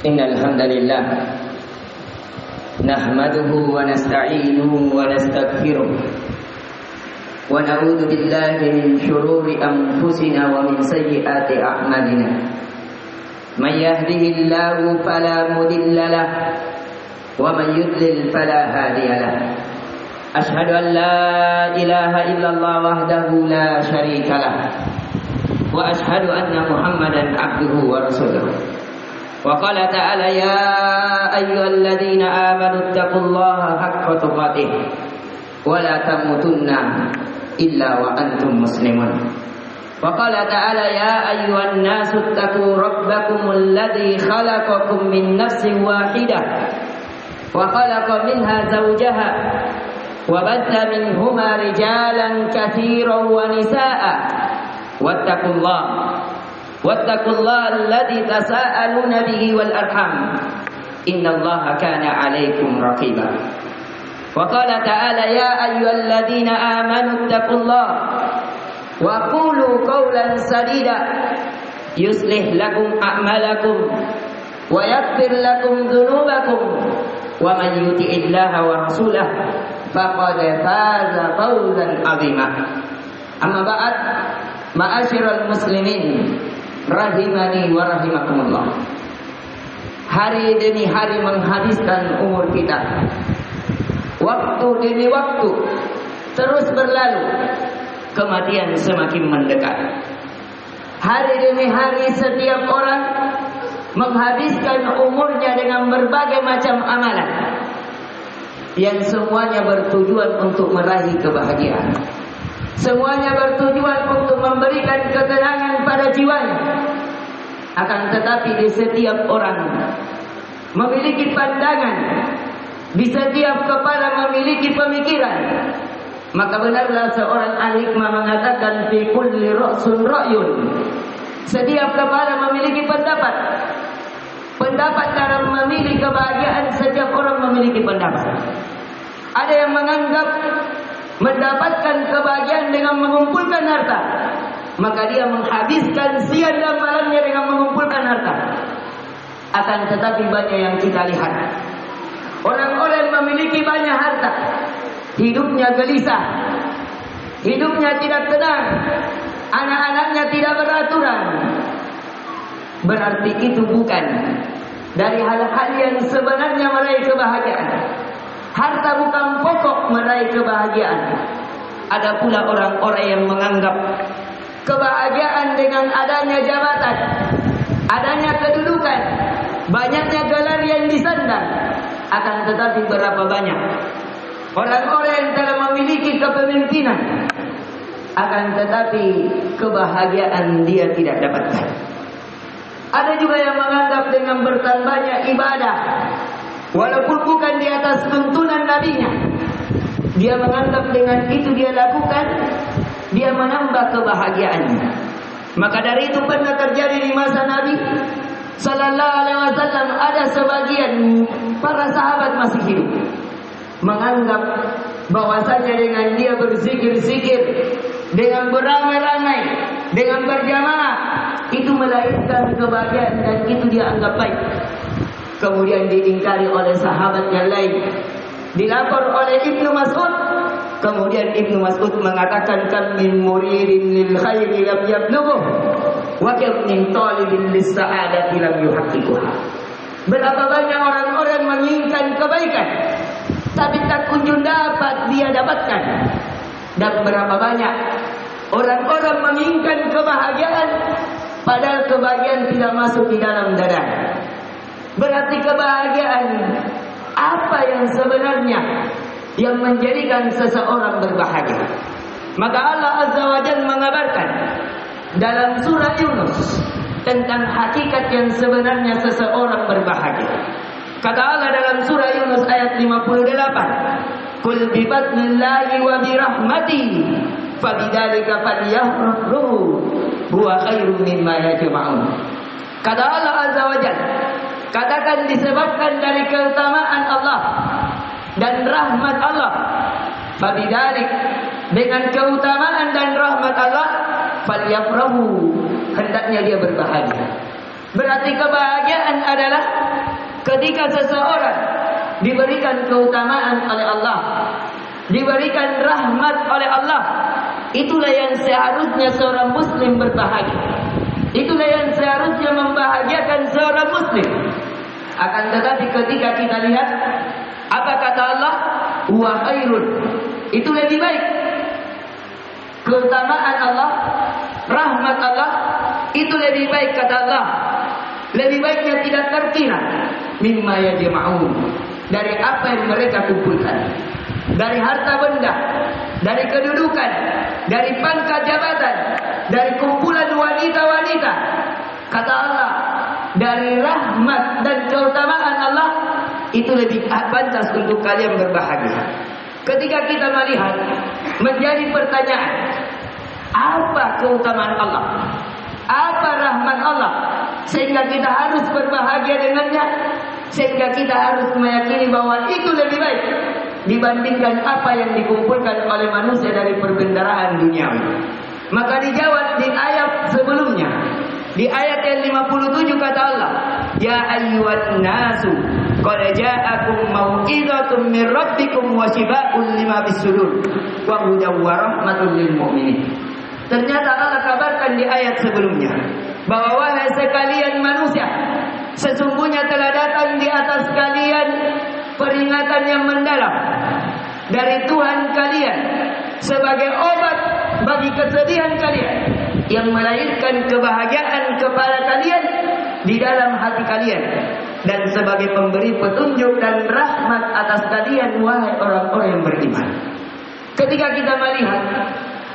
إن الحمد لله نحمده ونستعينه ونستغفره ونعوذ بالله من شرور أنفسنا ومن سيئات أعمالنا من يهده الله فلا مضل له ومن يضلل فلا هادي له أشهد أن لا إله إلا الله وحده لا شريك له وأشهد أن محمدا عبده ورسوله وقال تعالى يا أيها الذين آمنوا اتقوا الله حق تقاته ولا تموتن إلا وأنتم مسلمون وقال تعالى يا أيها الناس اتقوا ربكم الذي خلقكم من نفس واحدة وخلق منها زوجها وبث منهما رجالا كثيرا ونساء واتقوا الله الذي تساءلون به والأرحام إن الله كان عليكم رقيبا وقال تعالى يا أيها الذين آمنوا اتقوا الله وقولوا قولا سديدا يصلح لكم أعمالكم ويغفر لكم ذنوبكم ومن يطع الله ورسوله فقد فاز فوزا عظيما أما بعد Ma'asyiral muslimin rahimani wa rahimakumullah. Hari demi hari menghabiskan umur kita. Waktu demi waktu terus berlalu. Kematian semakin mendekat. Hari demi hari setiap orang menghabiskan umurnya dengan berbagai macam amalan yang semuanya bertujuan untuk meraih kebahagiaan. Semuanya bertujuan untuk memberikan ketenangan pada jiwanya. Akan tetapi di setiap orang memiliki pandangan, di setiap kepala memiliki pemikiran. Maka benarlah seorang al-hikmah mengatakan fi kulli ra'sun ra'yun. Setiap kepala memiliki pendapat. Pendapat dalam memilih kebahagiaan, setiap orang memiliki pendapat. Ada yang menganggap mendapatkan kebahagiaan dengan mengumpulkan harta, maka dia menghabiskan siang dan malamnya dengan mengumpulkan harta. Akan tetapi banyak yang kita lihat, orang-orang memiliki banyak harta, hidupnya gelisah, hidupnya tidak tenang, anak-anaknya tidak beraturan. Berarti itu bukan dari hal-hal yang sebenarnya meraih kebahagiaan. Harta bukan pokok meraih kebahagiaan. Ada pula orang-orang yang menganggap kebahagiaan dengan adanya jabatan, adanya kedudukan, banyaknya gelar yang disandang. Akan tetapi berapa banyak orang-orang yang telah memiliki kepemimpinan, akan tetapi kebahagiaan dia tidak dapatkan. Ada juga yang menganggap dengan bertambahnya ibadah, walaupun bukan di atas tuntunan nabinya, dia menganggap dengan itu dia lakukan, dia menambah kebahagiaannya. Maka dari itu pernah terjadi di masa Nabi Sallallahu Alaihi Wasallam, ada sebagian para sahabat masih hidup menganggap bahwasanya dengan dia berzikir-zikir, dengan beramai-ramai, dengan berjamaah, itu melahirkan kebahagiaan dan itu dia anggap baik. Kemudian diingkari oleh sahabat yang lain, dilapor oleh Ibnu Mas'ud. Kemudian Ibnu Mas'ud mengatakan kam min muridin lil khairi lam yablughu wa kam min talibin lis sa'adati lam yuhaqqiquha. Berapa banyak orang-orang menginginkan kebaikan tapi tak kunjung dapat dia dapatkan, dan berapa banyak orang-orang menginginkan kebahagiaan padahal kebahagiaan tidak masuk di dalam dada. Berarti kebahagiaan apa yang sebenarnya yang menjadikan seseorang berbahagia? Maka Allah Azza wa Jalla mengabarkan dalam surah Yunus tentang hakikat yang sebenarnya seseorang berbahagia. Kata Allah dalam surah Yunus ayat 58, "Qul bi fadlillahi wa bi rahmatihi fabidzalika falyafrahu huwa khairum mimma yajma'un." Kata Allah Azza wa Jalla, katakan disebabkan dari keutamaan Allah dan rahmat Allah, fabidzalik, dengan keutamaan dan rahmat Allah, falyafrahu, hendaknya dia berbahagia. Berarti kebahagiaan adalah Ketika seseorang diberikan keutamaan oleh Allah, diberikan rahmat oleh Allah, itulah yang seharusnya seorang muslim berbahagia. Itulah yang seharusnya membahagiakan seorang muslim. Akan tetapi ketika kita lihat apa kata Allah, wa khairun, itu lebih baik. Keutamaan Allah, rahmat Allah, itu lebih baik kata Allah. Lebih baiknya tidak terkira mimma yajma'un, dari apa yang mereka kumpulkan, dari harta benda, dari kedudukan, dari pangkat jabatan, dari kumpulan wanita-wanita. Kata Allah, dari rahmat dan keutamaan Allah, itu lebih pantas untuk kalian berbahagia. Ketika kita melihat, menjadi pertanyaan, apa keutamaan Allah? Apa rahmat Allah? Sehingga kita harus berbahagia dengannya, sehingga kita harus meyakini bahwa itu lebih baik dibandingkan apa yang dikumpulkan oleh manusia dari perbendaharaan duniawi. Maka dijawab di ayat sebelumnya, di ayat yang 57 kata Allah, ya ayyuhan nasu qad ja'akum mau'izatun min rabbikum wa shifaa'un lima bis-sudur wa hudan wa rahmatun lil mu'minin. Ternyata Allah kabarkan di ayat sebelumnya bahwa wahai sekalian manusia, sesungguhnya telah datang di atas kalian peringatan yang mendalam dari Tuhan kalian sebagai obat bagi kesedihan kalian, yang melahirkan kebahagiaan kepada kalian di dalam hati kalian, dan sebagai pemberi petunjuk dan rahmat atas kalian wahai orang-orang yang beriman. Ketika kita melihat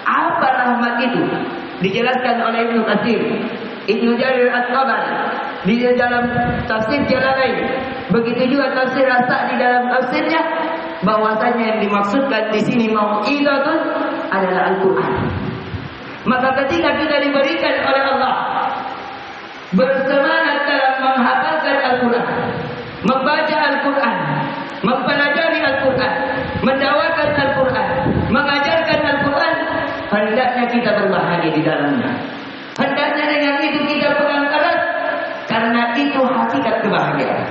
apa rahmat itu, dijelaskan oleh Ibnu Katsir, Ibnu Jarir At-Tabari di dalam tafsir Jalalain, begitu juga tafsir As-Sa'di di dalam tafsirnya, bahwasanya yang dimaksudkan di sini mau'izatun adalah Al-Quran. Maka ketika kita diberikan oleh Allah bersemangat dalam menghafalkan Al-Quran, membaca Al-Quran, mempelajari Al-Quran, mendakwakan Al-Quran, mengajarkan Al-Quran, hendaknya kita berbahagia di dalamnya. Hendaknya dengan itu kita pegang erat, karena itu hakikat kebahagiaan.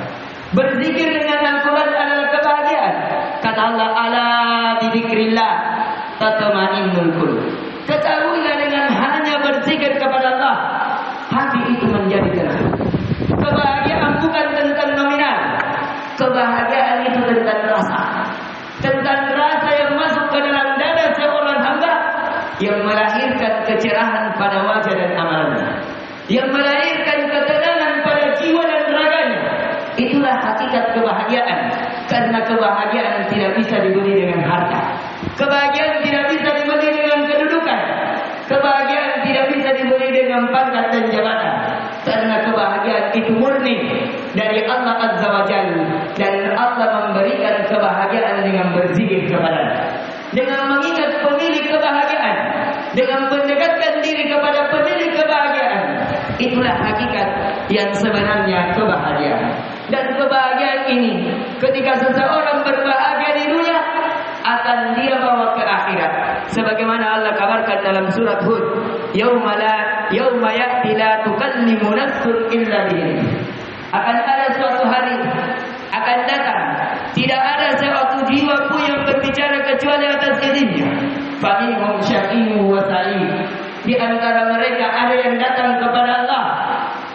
Berzikir dengan Al-Quran adalah kebahagiaan. Kata Allah, ala bidzikrillah tatma'innul qulub. Ketahuilah dengan hanya berzikir kepada Allah, hati itu menjadi tenang. Kebahagiaan bukan tentang nominal. Kebahagiaan itu tentang rasa. Tentang rasa yang masuk ke dalam dada seorang hamba, yang melahirkan kecerahan pada wajah dan amalannya, yang melahirkan ketenangan pada jiwa dan raganya. Itulah hakikat kebahagiaan. Karena kebahagiaan tidak bisa dibeli dengan harta. Kebahagiaan tidak bisa dibeli dengan kedudukan. Kebahagiaan tidak bisa dibeli dengan pangkat dan jabatan. Karena kebahagiaan itu murni dari Allah Azza wa Jalla, dan Allah memberikan kebahagiaan dengan berzikir kepadanya, dengan mengingat pemilik kebahagiaan, dengan mendekatkan diri kepada pemilik kebahagiaan. Itulah hakikat yang sebenarnya kebahagiaan. Dan kebahagiaan ini, ketika seseorang berbahagia di dunia, akan dia bawa ke akhirat. Sebagaimana Allah kabarkan dalam surat Hud, yauma ya'ti la tukallimu nafsun illa bi'idznih. Akan ada suatu hari, akan datang, tidak ada suatu jiwa pun yang berbicara kecuali atas izinnya. Faminhum syaqiyyun wa sa'id. Di antara mereka ada yang datang kepada Allah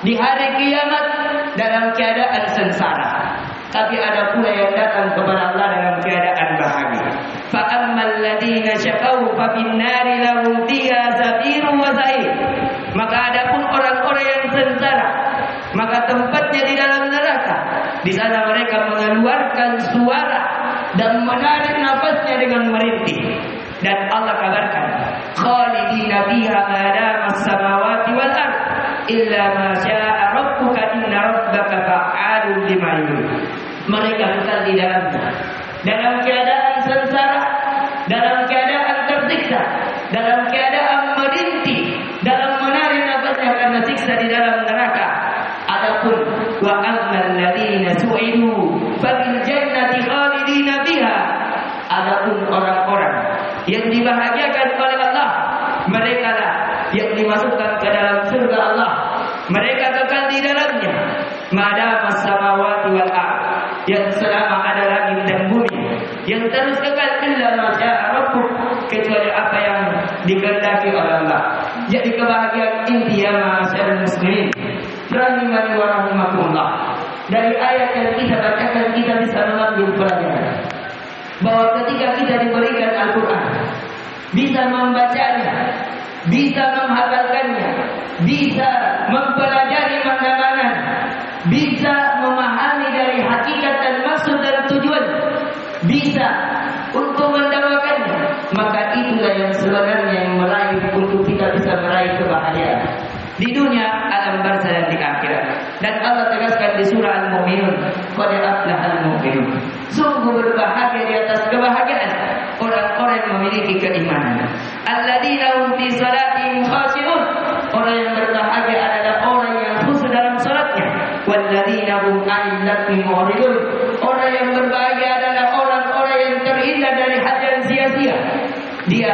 di hari kiamat dalam keadaan sengsara, tapi ada pula yang datang kepada Allah dalam keadaan bahagia. Fa ammal ladzina syaqaw fa bin nari lahum fiha zafirun wa sa'id. Maka adapun orang-orang yang sengsara, maka tempatnya di dalam neraka. Di sana mereka mengeluarkan suara dan menarik nafasnya dengan merintih. Dan Allah kabarkan, khalidina fiha ma damas samawati wal ard illa ma syaa rabbuka inna rabbaka fa'alun lima yurid. Mereka kekal di dalamnya dalam keadaan sengsara, dalam keadaan tersiksa, dalam keadaan merintih, dalam menarik nafasnya karena siksa di dalam neraka. Adapun wa ammal ladzina su'idu fa bil jannati khalidina fiha. Adapun orang-orang yang dibahagiakan oleh Allah, mereka lah yang dimasukkan ke dalam surga Allah. Mereka kekal di dalamnya. madama samawati wal ard, yang selama ada langit dan bumi, yang terus kekal illa ma syaa rabbuk, kecuali apa yang dikehendaki oleh Allah. Jadi kebahagiaan inti ya ma'asyiral muslimin rahimani wa rahimakumullah, dari ayat yang kita bacakan kita bisa mengambil pelajaran bahwa ketika kita diberikan Al-Quran, bisa membacanya, bisa menghafalkannya, bisa mempelajari makna-makna, bisa memahami dari hakikat dan maksud dan tujuan, bisa untuk mendakwakannya, maka itulah yang sebenarnya yang meraih untuk kita bisa meraih kebahagiaan di dunia, alam barzah dan di akhirat. Dan Allah tegaskan di surah Al-Mu'minun, qad aflahal mu'minun, sungguh berbahagia di atas kebahagiaan orang-orang yang memiliki keimanan. Alladzina hum fi salatihim khashi'un, orang yang berbahagia adalah orang yang khusyuk dalam salatnya. Walladzina hum 'anil lagwi mu'ridun, orang yang berbahagia adalah orang-orang yang terhindar dari hal yang sia-sia. Dia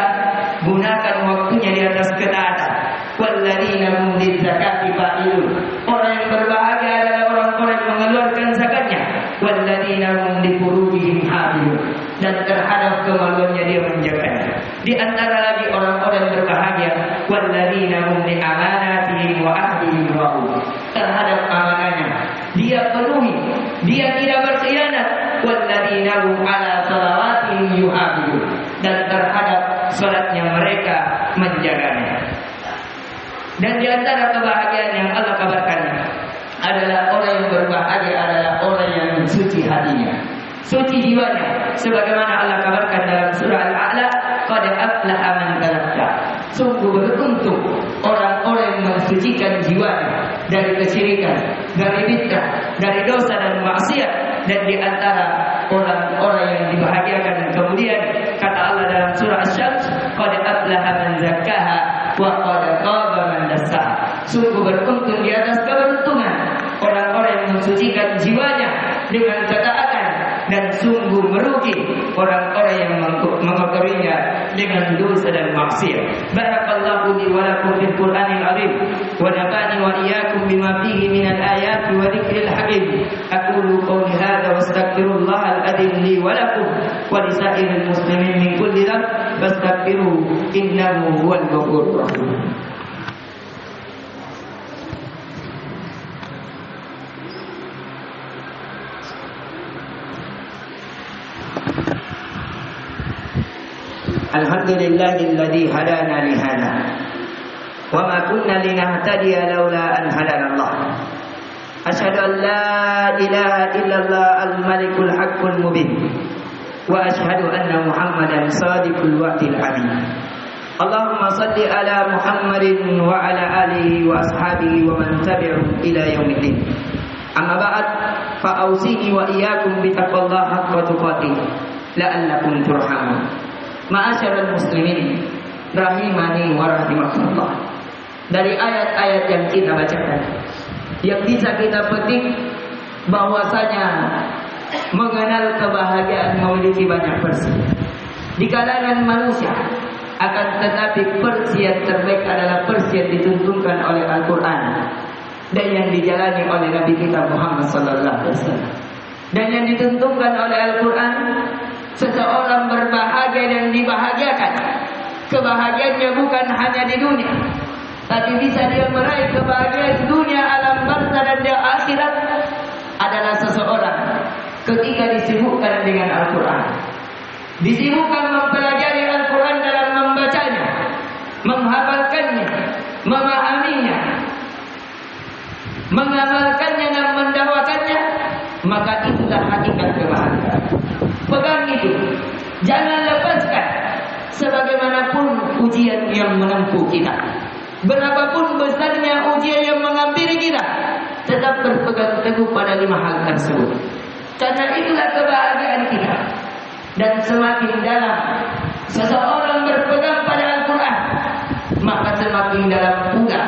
gunakan waktunya di atas ketaatan. Walladzina hum lizzakati fa'ilun, orang yang berbahagia adalah orang-orang yang mengeluarkan zakatnya. Walladzina hum li furujihim hafizun, dan terhadap kemaluannya dia menjaganya. Di antara lagi orang-orang yang berbahagia, walladzina hum li amanatihim wa ahdihim ra'un, terhadap amanahnya dia penuhi, dia tidak berkhianat. Walladzina hum ala salawatihim yuhafizun, dan terhadap salatnya mereka menjaganya. Dan di antara kebahagiaan yang Allah kabarkan adalah orang yang berbahagia adalah orang yang suci hatinya, suci jiwanya, sebagaimana Allah kabarkan dalam surah Al-A'la, qad aflaha man tazakka, sungguh beruntung orang-orang yang mensucikan jiwanya dari kesyirikan, dari bid'ah, dari dosa dan maksiat. Dan di antara orang-orang yang dibahagiakan kemudian kata Allah dalam surah Asy-Syams, qad aflaha man zakkaha wa qad khaba man dassaha, sungguh beruntung di atas keberuntungan orang-orang yang mensucikan jiwanya dengan ketaatan, dan sungguh merugi orang-orang yang mengotorinya dengan dosa dan maksiat. Barakallahu li wa lakum fil Qur'anil azim wa nafa'ani wa iyyakum bima fihi minal ayati wa dzikril hakim. Aqulu qawli hadza wa astaghfirullahal azim li wa lakum wa lisa'iril muslimin min kulli dhanb fastaghfiruhu innahu huwal ghafurur rahim. Alhamdulillahilladzi hadana li hada wa ma kunna linahtadiya laula an hadana Allah. Asyhadu an la ilaha illallah al-malikul haqqul mubin wa asyhadu anna Muhammadan shadiqul wa'dil amin. Allahumma salli ala Muhammadin wa ala alihi wa ashabihi wa man tabi'ahum ila yaumiddin. Amma ba'd, fa ausini wa iyyakum bi taqwallahi haqqa tuqatih la'allakum turhamun. Ma'asyiral muslimin rahimani wa rahimakumullah, dari ayat-ayat yang kita bacakan, yang bisa kita petik bahwasanya mengenal kebahagiaan memiliki banyak versi di kalangan manusia. Akan tetapi versi yang terbaik adalah versi yang dituntunkan oleh Al-Quran dan yang dijalani oleh Nabi kita Muhammad SAW. Dan yang dituntunkan oleh Al-Quran, seseorang berbahagia dan dibahagiakan. Kebahagiaannya bukan hanya di dunia, tapi bisa dia meraih kebahagiaan dunia, alam barzah dan di akhirat. Adalah seseorang ketika disibukkan dengan Al-Quran, disibukkan mempelajari Al-Quran dalam membacanya, menghafalkannya, memahaminya, mengamalkannya dan mendakwakannya, maka itulah hakikat kebahagiaan. Pegang itu, jangan lepaskan. Sebagaimanapun ujian yang menempuh kita, berapapun besarnya ujian yang menghampiri kita, tetap berpegang teguh pada 5 hal tersebut. Karena itulah kebahagiaan kita. Dan semakin dalam seseorang berpegang pada Al-Quran, maka semakin dalam pula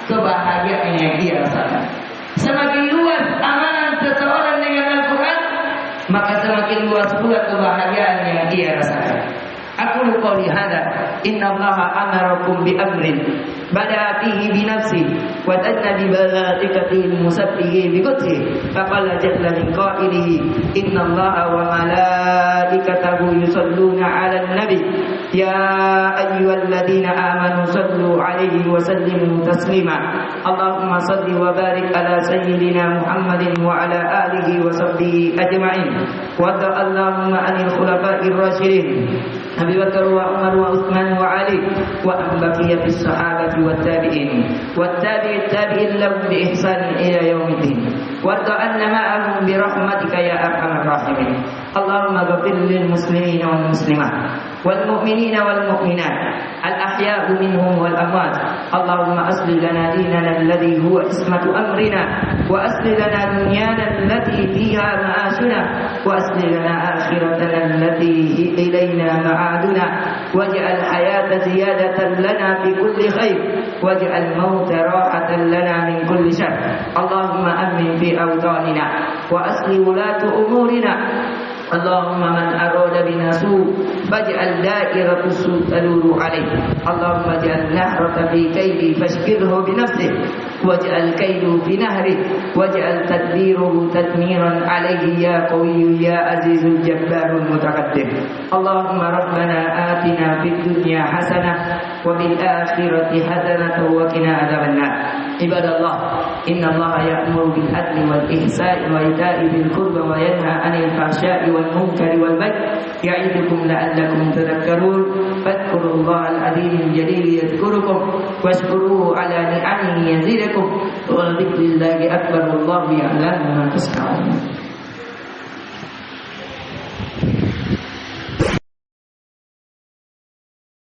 kebahagiaan yang dia rasakan. Semakin luas amalan seseorang dengan Al-Quran, maka semakin luas pula kebahagiaan yang dia rasakan. Aku qouli hadza innallaha amarakum bi amrin bada fihi bi nafsi wa tanna bi malaikatihi musabbihi bi qudsi faqala jalla min qailihi innallaha wa malaikatahu yusalluna 'alan nabi ya ayyuhalladzina amanu sallu 'alaihi wa sallimu taslima Allahumma salli wa barik ala sayyidina Muhammadin wa ala alihi wa sahbihi ajma'in wa Allahumma anil khulafa'ir rasyidin Abi Bakar wa Umar wa Utsman wa Ali wa an baqiyyatis sahabati wat tabi'in wat tabi'in lahum bi ihsan ila yaumiddin warda anna ma'ahum bi rahmatika ya arhamar rahimin Allahumma ghfir lil muslimina wal muslimat wal mu'minina wal mu'minat al ahya'u minhum wal amwat Allahumma aslih lana dinana alladhi huwa ismatu amrina wa aslih lana dunyana allati fiha ma'ashuna wa aslih lana akhiratana allati ilayna ma'aduna waj'al hayata ziyadatan lana fi kulli khair waj'al mauta rahatan lana min kulli syarr Allahumma amin fi awtanina wa aslih wulata umurina Allahumma man arada bina su faj'al da'iratu su taduru alaih Allahumma ja'al nahrata fi kaydi fashkilhu bi nafsihi waj'al kaydu fi nahri waj'al tadbiruhu tadmiran alayhi ya qawiyyu ya azizul jabbarul mutakaddim Allahumma rabbana atina fid dunya hasanah wa bil akhirati hasanah wa qina adzabannar ibadallah innallaha ya'muru bil adli wal ihsani wa ita'i bil qurba wa yanha 'anil fahsya'i wal munkari wal baghi ya'idukum la'allakum tadhakkarun fadhkurullahal 'aliyyil jalil yadhkurukum washkuruhu 'ala ni'amihi yazidukum wa dhikrullahi akbar wallahu ya'lamu ma tasna'un